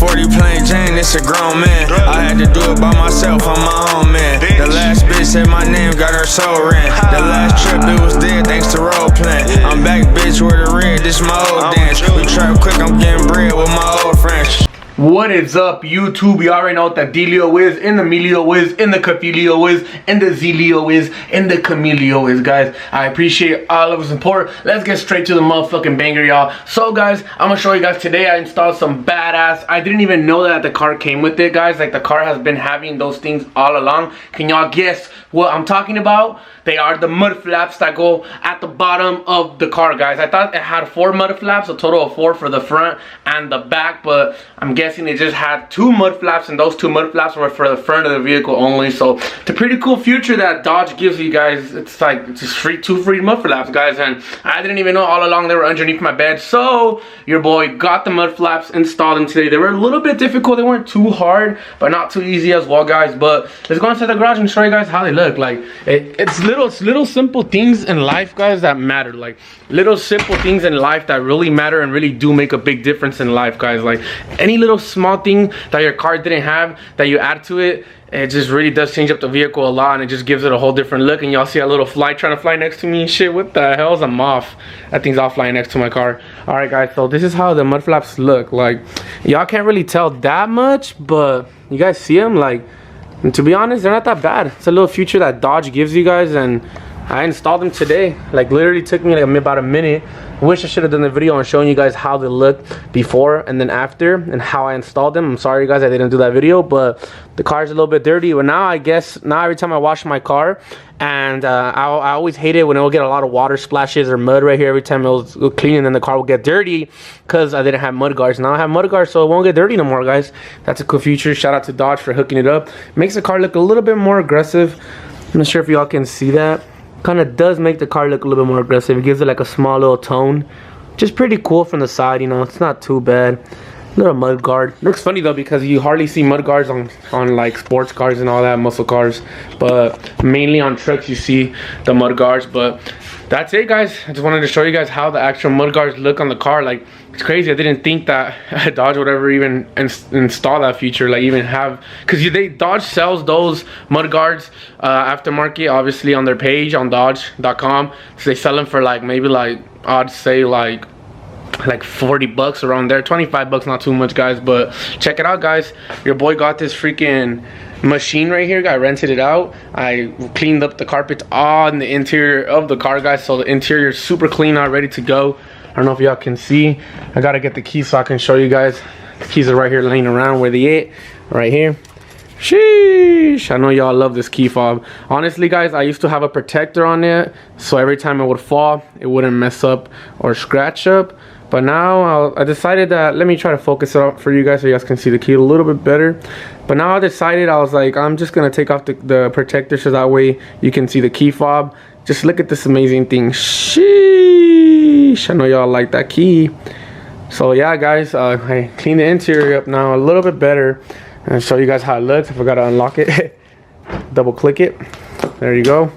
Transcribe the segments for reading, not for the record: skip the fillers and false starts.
40 plain Jane, it's a grown man. I had to do it by myself, I'm my own man. The last bitch said my name, got her soul ran. The last trip it was dead thanks to role playing. I'm back, bitch, with a red, this my old dance. We trap quick, I'm getting bread with my old friends. What is up, YouTube? You already know what the Delio is, and the Melio is, and the Capilio is, and the Zelio is, and the Camilio is, guys. I appreciate all of the support. Let's get straight to the motherfucking banger, y'all. So, guys, I'm gonna show you guys today. I installed some badass. I didn't even know that the car came with it, guys. Like, the car has been having those things all along. Can y'all guess what I'm talking about? They are the mud flaps that go at the bottom of the car, guys. I thought it had 4 mud flaps, a total of 4 for the front and the back, but I'm guessing it just had 2 mud flaps, and those 2 mud flaps were for the front of the vehicle only. So it's a pretty cool feature that Dodge gives you guys. It's like it's just two free mud flaps, guys, and I didn't even know all along they were underneath my bed. So your boy got the mud flaps, installed them today. They were a little bit difficult. They weren't too hard, but not too easy as well, guys. But let's go inside the garage and show you guys how they look. Like it's little simple things in life, guys, that matter. Like little simple things in life that really matter and really do make a big difference in life, guys. Like any little small thing that your car didn't have that you add to it, it just really does change up the vehicle a lot, and it just gives it a whole different look. And y'all see a little fly trying to fly next to me and shit. What the hell's a moth? That thing's all flying next to my car. All right, guys, so this is how the mud flaps look. Like y'all can't really tell that much, but you guys see them. Like, and to be honest, they're not that bad. It's a little feature that Dodge gives you guys, and I installed them today. Like literally took me like about a minute. Wish I should have done the video on showing you guys how they look before and then after, and how I installed them. I'm sorry, guys, I didn't do that video, but the car's a little bit dirty. But now I guess every time I wash my car, and I always hate it when it will get a lot of water splashes or mud right here every time it was cleaning, and the car will get dirty because I didn't have mud guards. Now I have mud guards, so it won't get dirty no more, guys. That's a cool feature. Shout out to Dodge for hooking it up. Makes the car look a little bit more aggressive. I'm not sure if y'all can see that. Kind of does make the car look a little bit more aggressive. It gives it like a small little tone, just pretty cool from the side. You know, it's not too bad. Little mud guard. Looks funny though because you hardly see mud guards on like sports cars and all that, muscle cars, but mainly on trucks you see the mud guards. But that's it, guys. I just wanted to show you guys how the actual mud guards look on the car. Like, it's crazy. I didn't think that Dodge would ever even install that feature, like even have, because Dodge sells those mud guards aftermarket, obviously, on their page on dodge.com. So they sell them for like maybe like I'd say like 40 bucks around there. 25 bucks, not too much, guys. But check it out, guys. Your boy got this freaking machine right here. I rented it out. I cleaned up the carpets on the interior of the car, guys, so the interior is super clean now, ready to go. I don't know if y'all can see. I gotta get the keys so I can show you guys. The keys are right here laying around. Where they at? Right here. Sheesh. I know y'all love this key fob. Honestly, guys, I used to have a protector on it, so every time it would fall, it wouldn't mess up or scratch up. But now I decided that let me try to focus it up for you guys so you guys can see the key a little bit better. But now I decided, I was like, I'm just gonna take off the protector so that way you can see the key fob. Just look at this amazing thing. Sheesh. I know y'all like that key. So yeah, guys, I cleaned the interior up now a little bit better and show you guys how it looks. I forgot to unlock it. Double click it. There you go.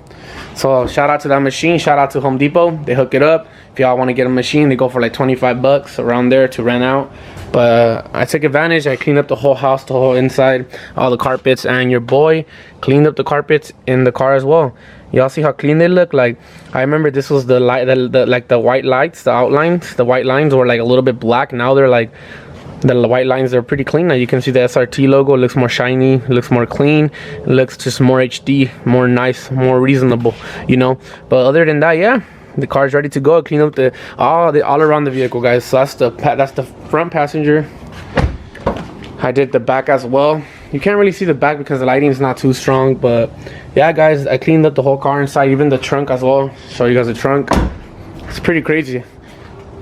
So shout out to that machine. Shout out to Home Depot. They hook it up. If y'all want to get a machine, they go for like 25 bucks around there to rent out. But I took advantage. I cleaned up the whole house, the whole inside, all the carpets, and your boy cleaned up the carpets in the car as well. Y'all see how clean they look? Like, I remember this was the light, like the white lights, the outlines, the white lines were like a little bit black. Now they're like, the white lines are pretty clean now. You can see the SRT logo. It looks more shiny, it looks more clean, it looks just more HD, more nice, more reasonable, you know. But other than that, yeah, the car's ready to go. I cleaned up all around the vehicle, guys. So that's the front passenger. I did the back as well. You can't really see the back because the lighting is not too strong, but yeah, guys, I cleaned up the whole car inside, even the trunk as well. Show you guys the trunk. It's pretty crazy.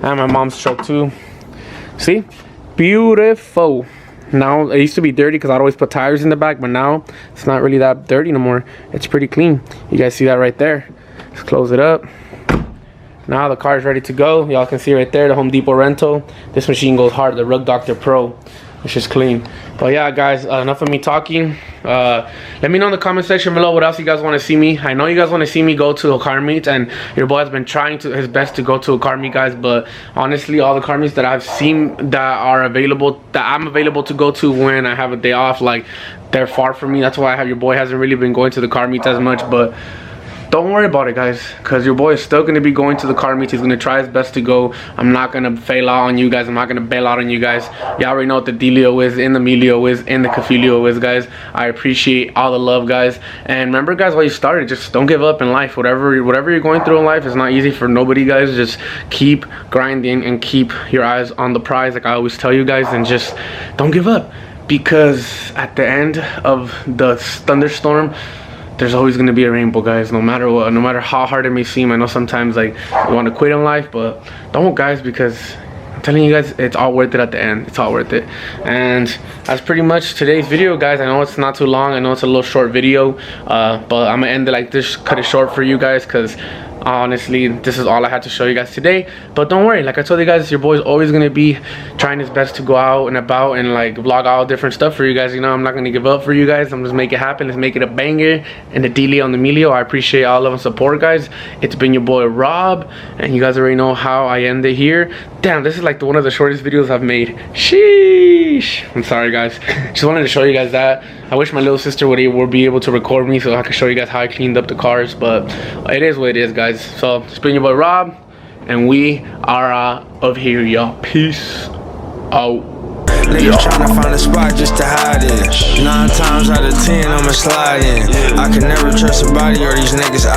And my mom's truck too. See, beautiful. Now it used to be dirty because I'd always put tires in the back, but now it's not really that dirty no more. It's pretty clean. You guys see that right there. Let's close it up. Now the car is ready to go. Y'all can see right there the Home Depot rental. This machine goes hard, the Rug Doctor Pro. It's just clean. But yeah, guys, enough of me talking. Let me know in the comment section below what else you guys want to see me. I know you guys want to see me go to a car meet, and your boy has been trying his best to go to a car meet, guys. But honestly, all the car meets that I've seen that are available, that I'm available to go to when I have a day off, like, they're far from me. That's why your boy hasn't really been going to the car meets as much. But don't worry about it, guys, because your boy is still going to be going to the car meets. He's going to try his best to go. I'm not going to fail out on you guys. I'm not going to bail out on you guys. Y'all already know what the dealio is, in the mealio is, in the cafilio is, guys. I appreciate all the love, guys. And remember, guys, while you started, just don't give up in life. Whatever you're going through in life is not easy for nobody, guys. Just keep grinding and keep your eyes on the prize, like I always tell you guys, and just don't give up, because at the end of the thunderstorm, there's always going to be a rainbow, guys, no matter what, no matter how hard it may seem. I know sometimes, like, you want to quit in life, but don't, guys, because I'm telling you guys, it's all worth it at the end. It's all worth it. And that's pretty much today's video, guys. I know it's not too long. I know it's a little short video, but I'm gonna end it like this, cut it short for you guys, because honestly, this is all I had to show you guys today. But don't worry, like I told you guys, your boy's always gonna be trying his best to go out and about and like vlog all different stuff for you guys. You know, I'm not gonna give up for you guys. I'm just make it happen. Let's make it a banger. And the dealie on the mealio, I appreciate all love and support, guys. It's been your boy Rob, and you guys already know how I end it here. Damn, this is like one of the shortest videos I've made. Sheesh. I'm sorry, guys. Just wanted to show you guys that. I wish my little sister would be able to record me so I could show you guys how I cleaned up the cars, but it is what it is, guys. So it's been your boy Rob, and we are out of here, y'all. Peace out. Niggas tryna find a spot just to hide it. 9 times out of 10 I'ma slide in. I can never trust a body or these niggas.